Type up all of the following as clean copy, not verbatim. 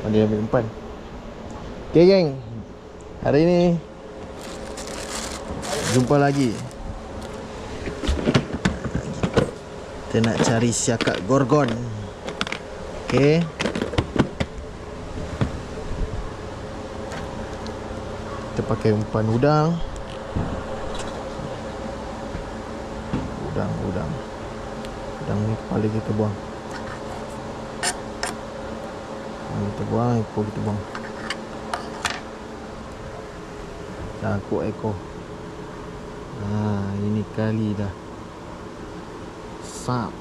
Dia ambil umpan. Okay geng, hari ni jumpa lagi. Kita nak cari siakak gorgon. Okay, kita pakai umpan udang. Udang ni kepala kita buang. Kita buang, ekor kita buang. Cangkuk ekor. Ini kali dah. Sap.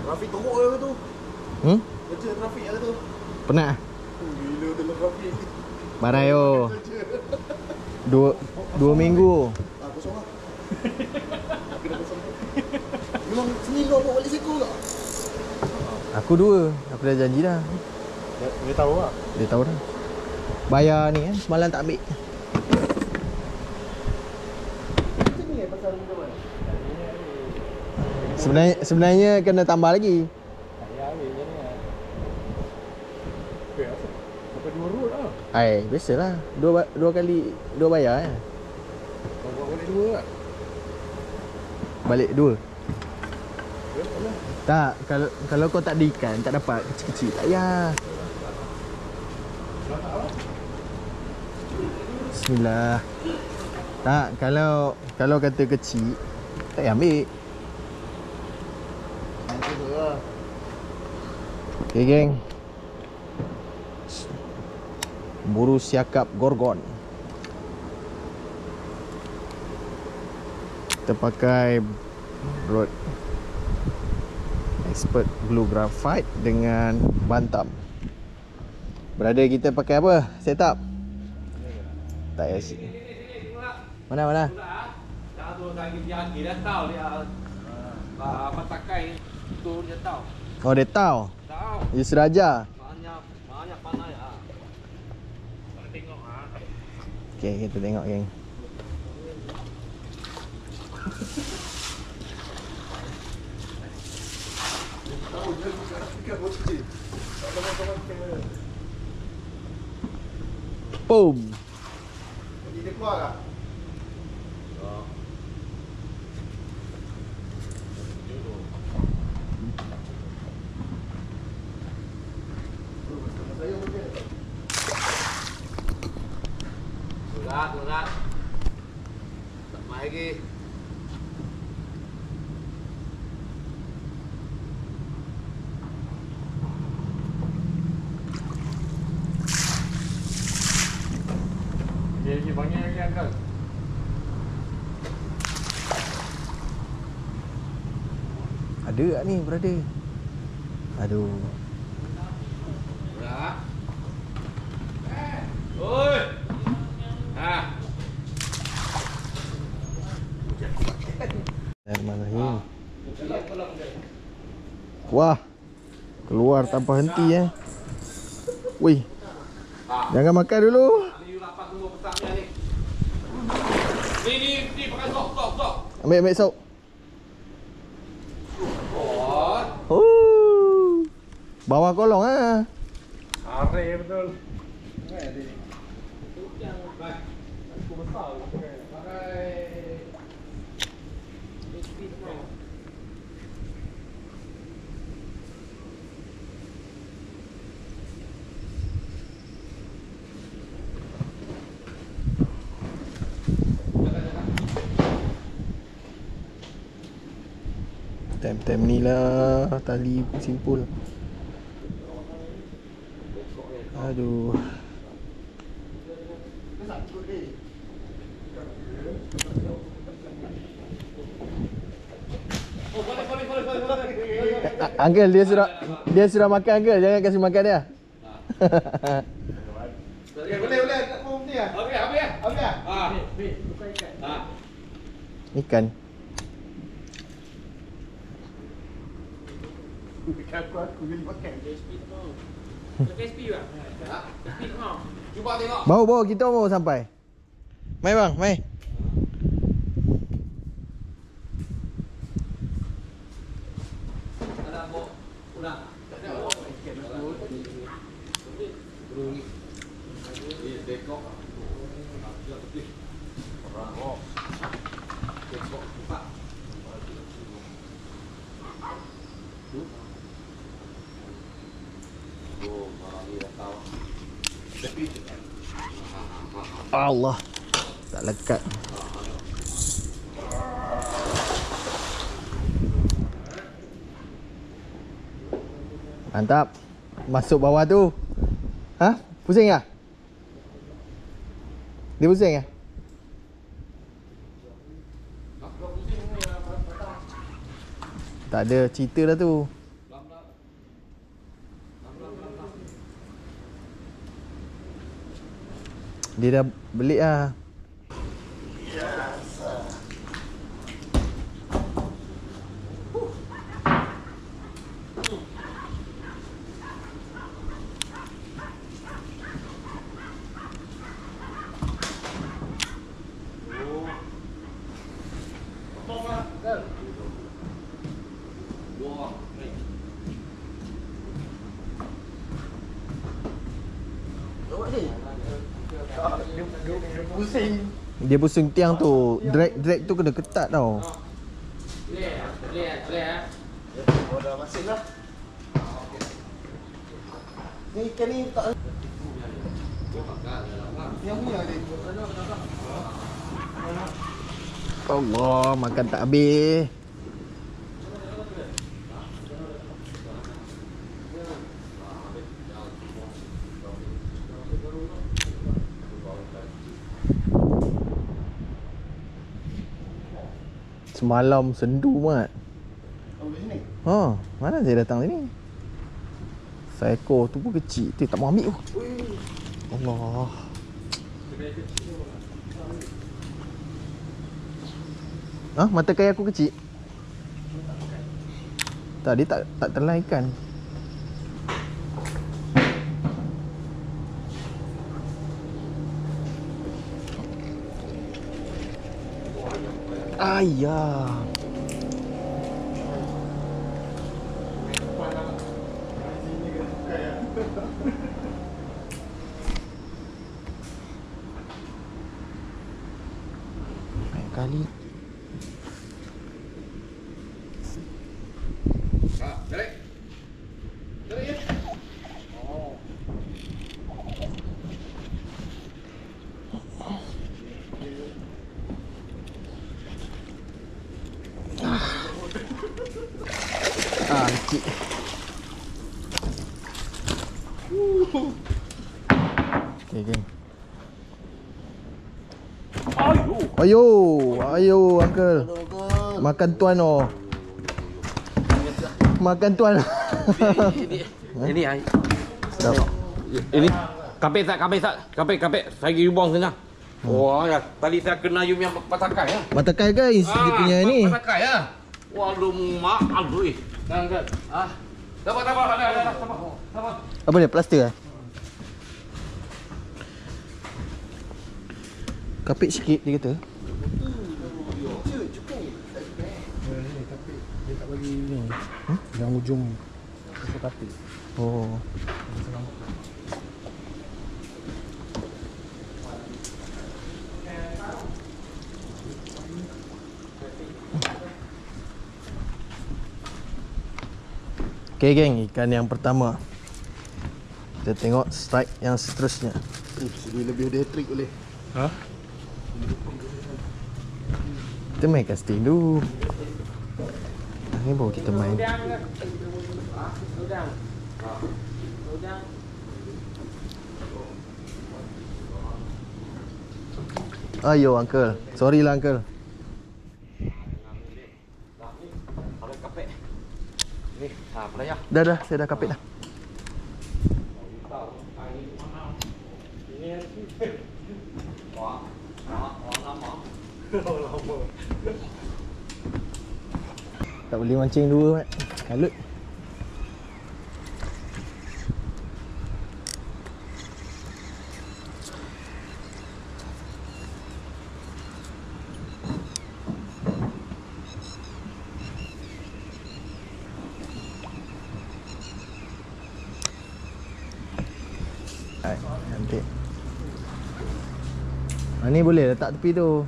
Trafik teruk ke tu? Kerja trafik ke tu? Penat? Gila dalam trafik. Barayo. 2 minggu. Kosong lah. Kena kosong. Memang seminggu bawa balik seko tak? Aku 2. Aku dah janji dah. Dia tahu lah. Dia tahu dah. Bayar ni kan, semalam tak ambil. Macam ni pasal minum. Sebenarnya kena tambah lagi. Ya, ambil je ni lah. Sampai 2 road lah. Biasalah. 2 kali 2 bayar kan. Kau buat balik 2 lah. Balik 2. Tak, kalau kau tak ada ikan, tak dapat kecil-kecil. Tak payah. Bismillah. Tak, kalau kata kecil, tak payah ambil. Okay geng, buru siakap gorgon. Kita pakai rod expert blue graphite dengan bantam. Brother kita pakai apa? Setup? Tak payah. Mana? Dah tu lagi dia tahu dia patakai tu dia tahu. Oh, dia tahu. Tahu. Dia seraja. Banyak panai ah. Kita tengok ah. Okey, kita tengok geng. Tahu dia bukan Afrika buat kecil. Tak teman-teman kamera. Boom. Jadi dia keluar tak? Turat. Tak mai lagi. Dia banyak lagi angkat. Ada tak ni brother? Aduh. Turat. Oi. Bismillahirrahmanirrahim. Wah, keluar tanpa henti Wih, jangan makan dulu. Ni lapas tunggu petangnya ni. Ni pakai sok. Ambil sok. Oh. Bawah kolong Are betul. Yang baik. Aku besar pakai Tem ni lah tali simpul. Aduh. Uncle dia sudah makan uncle, jangan kasih makan dia. Boleh tak mau ni ah. Okey, habis. Bukan ikan. Ikan. Aku beli makan. SP juga. SP mau. Cuba tengok. Bawa kita mau sampai. Mai bang, mai. Allah, tak lekat. Mantap. Masuk bawah tu. Ha? Pusing ke? Dia pusing ke? Tak ada cerita dah tu. Dia dah belik lah. Dia pusing tiang tu. Drag tu kena ketat tau. Oh, dah masuk lah. Ni ikan ni tak yang punya ni. Allah, makan tak habis. Semalam sendu mat. Oh, kat sini. Ha, mana saya datang sini? Seekor tu pun kecil. Tu tak mau ambil pun. Allah. Ha, mata kai aku kecil. Tak, dia tak telan ikan. Ayah. Banyak kali. Tarik. Tarik ya. Oh. Kecil. Okay, geng. Ayo, uncle. Makan tuan oh. Makan tuan. Ini ai. Sedap. Ini kapek tak? Kapek. Saya pergi buang sana. Wah, ya. Tadi saya kena you punya patakai ya. Matakai guys, dia punya ni. Patakai ya. Waduh, maaf tu. Kan. Ah. Sabar. Ada. Sabar. Apa dia? Plaster ah? Kapit sikit dia kata. Dia tak bagi ni. Yang ujung masuk kapit. Oh. Okay geng, ikan yang pertama. Kita tengok strike yang seterusnya. Sini lebih ada hat-trick boleh. Ha? Kita main casting dulu. Ni baru kita main. Ayo uncle. Sorry lah uncle. Ada kapek. Ni, pelaya. Dah, saya dah kapit dah. Tak boleh mancing dua mat. Kalut. Okey. Ni boleh letak tepi tu.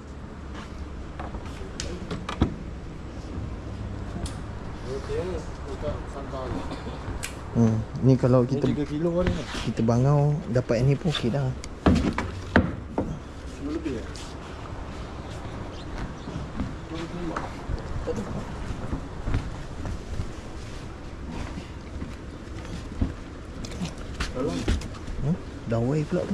Ni kalau kita 3 kilo ni. kita bangau dapat ni pun okey dah. Kilo lebih ya? Dawai pula tu.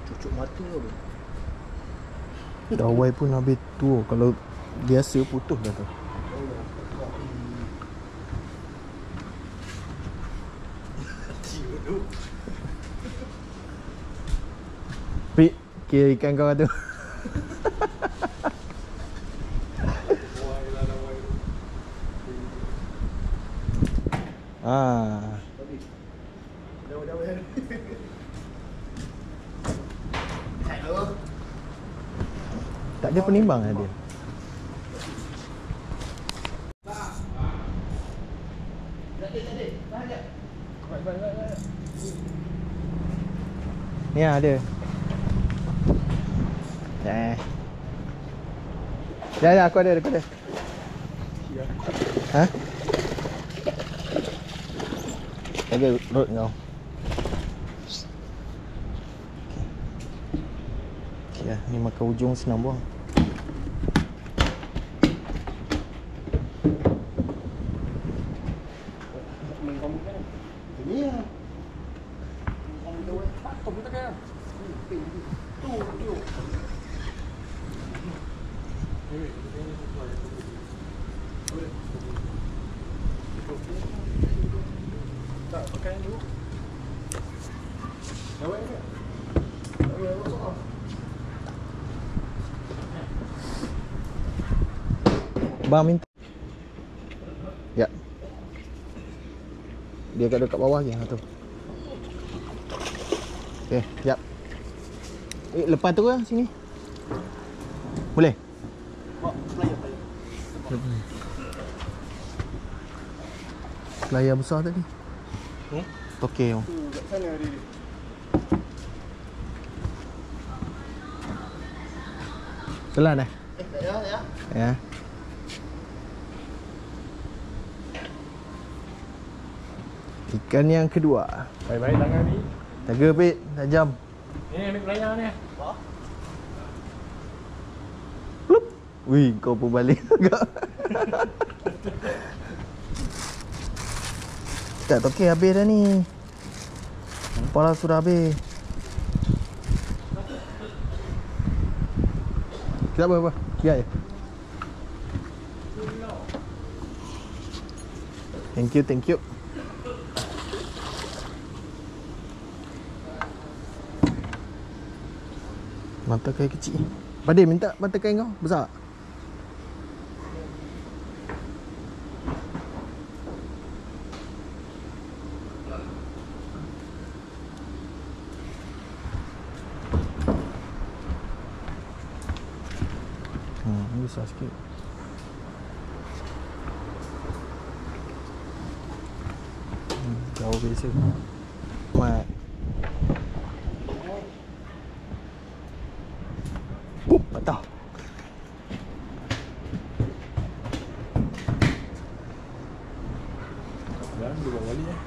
Cucuk mata tu. Dawai pun habis tu. Kalau biasa putus dah tu. Pik, kira ikan kau tu. Ah. Tak ada penimbang lah dia. Ni ada. Ya, aku ada. Ha? Jaga road kau. Ya, ni makan ujung senang buang. Ini ya. Tak pakai dulu. Jawab ni. Bang minta. Ya. Dia kat dekat bawah je tu. Okey, siap. Lepas tu ke sini? Boleh? Layar besar tadi. Okey. Kat sana ada dia. Selan dah. Ya. Ya. Ikan yang kedua. Baik-baik tangan ni. Jaga Pik, tajam. Ni ambil layar ni. Plup. Wih, kau pun balik agak. Tak okey habis dah ni. Kepala sudah habis. Tak apa-apa. Ya. Thank you. Mata kain kecil. Badai minta mata kain kau besar. Besar sikit. Jauh biasa. Mat. Patah. Dah, dia buat balik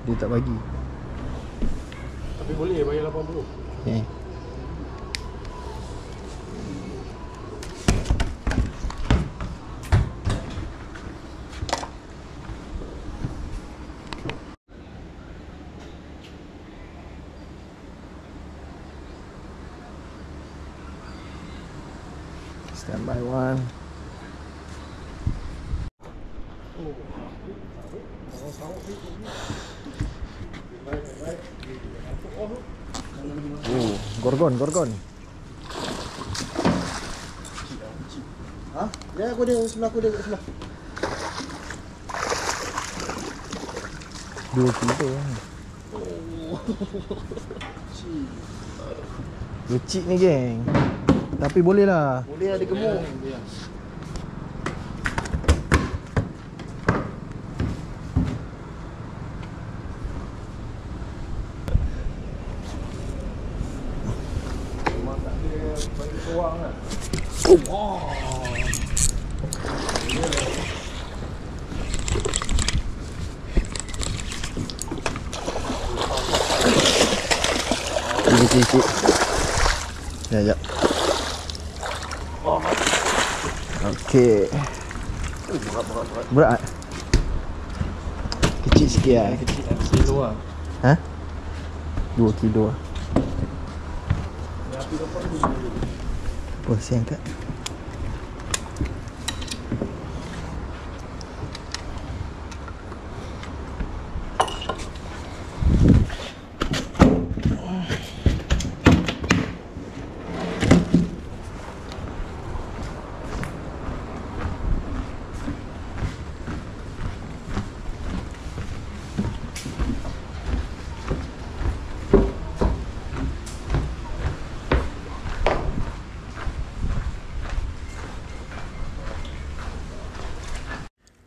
Dia tak bagi. Tapi boleh bayar 80. Okay. Stand by one. Gorgon. Ha? Ya, aku ada sebelah aku ada kat sebelah. 2 kilo lah. Lucik ni geng. Tapi boleh lah. Boleh ada gemuk. Sikit. Ya. Okey. Berat. Kecil sikit lah. Kecil lah, kilo lah. Ha? 2 kilo lah. Oh, saya angkat.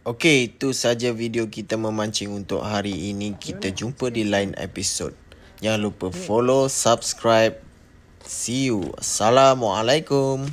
Okey, itu saja video kita memancing untuk hari ini. Kita jumpa di lain episod. Jangan lupa follow, subscribe. See you. Assalamualaikum.